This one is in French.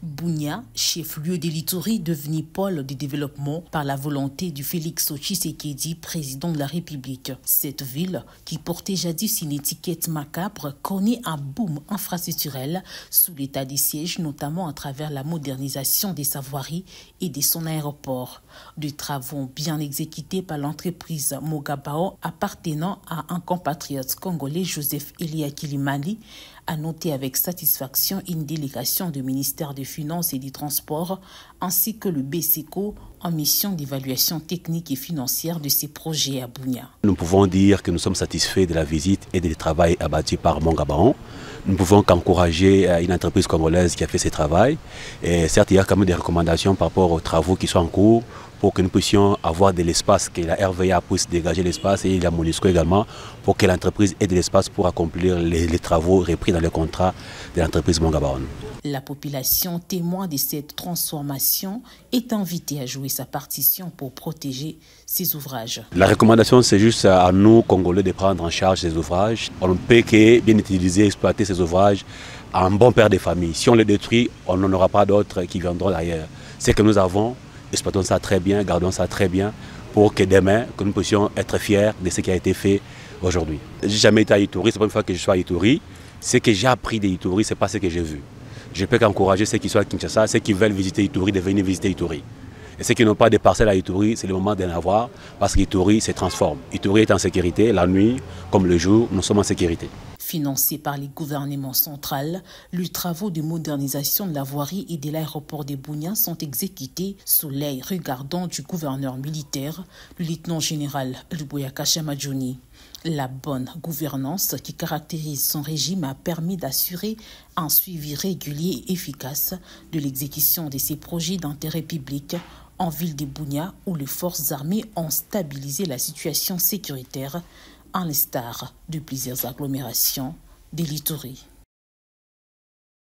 Bunia, chef-lieu de l'Ituri, devenu pôle de développement par la volonté du Félix Tshisekedi, président de la République. Cette ville, qui portait jadis une étiquette macabre, connaît un boom infrastructurel sous l'état des sièges, notamment à travers la modernisation des sa voirie et de son aéroport. Des travaux bien exécutés par l'entreprise Mogabao appartenant à un compatriote congolais, Joseph Elia Kilimali, a noté avec satisfaction une délégation du ministère des Finances et des Transports ainsi que le BCECO en mission d'évaluation technique et financière de ces projets à Bunia. Nous pouvons dire que nous sommes satisfaits de la visite et du travail abattu par Mogabao. Nous ne pouvons qu'encourager une entreprise congolaise qui a fait ce travail. Et certes, il y a quand même des recommandations par rapport aux travaux qui sont en cours pour que nous puissions avoir de l'espace, que la RVA puisse dégager l'espace et la MONUSCO également pour que l'entreprise ait de l'espace pour accomplir les travaux repris dans le contrat de l'entreprise Mogabao. La population témoin de cette transformation est invitée à jouer sa partition pour protéger ces ouvrages. La recommandation, c'est juste à nous, Congolais, de prendre en charge ces ouvrages. On ne peut que bien utiliser, exploiter ces ouvrages en bon père de famille. Si on les détruit, on n'en aura pas d'autres qui viendront derrière. Ce que nous avons, exploitons ça très bien, gardons ça très bien pour que demain, que nous puissions être fiers de ce qui a été fait aujourd'hui. Je n'ai jamais été à Ituri, c'est pas une fois que je suis à Ituri. Ce que j'ai appris de Ituri, ce n'est pas ce que j'ai vu. Je peux qu'encourager ceux qui sont à Kinshasa, ceux qui veulent visiter Ituri, de venir visiter Ituri. Et ceux qui n'ont pas de parcelles à Ituri, c'est le moment d'en avoir parce qu'Ituri se transforme. Ituri est en sécurité, la nuit comme le jour, nous sommes en sécurité. Financé par les gouvernements centraux, les travaux de modernisation de la voirie et de l'aéroport de Bunia sont exécutés sous l'œil regardant du gouverneur militaire, le lieutenant-général Luboyaka Chamadjouni. La bonne gouvernance qui caractérise son régime a permis d'assurer un suivi régulier et efficace de l'exécution de ces projets d'intérêt public en ville de Bunia où les forces armées ont stabilisé la situation sécuritaire à l'instar de plusieurs agglomérations de l'Ituri.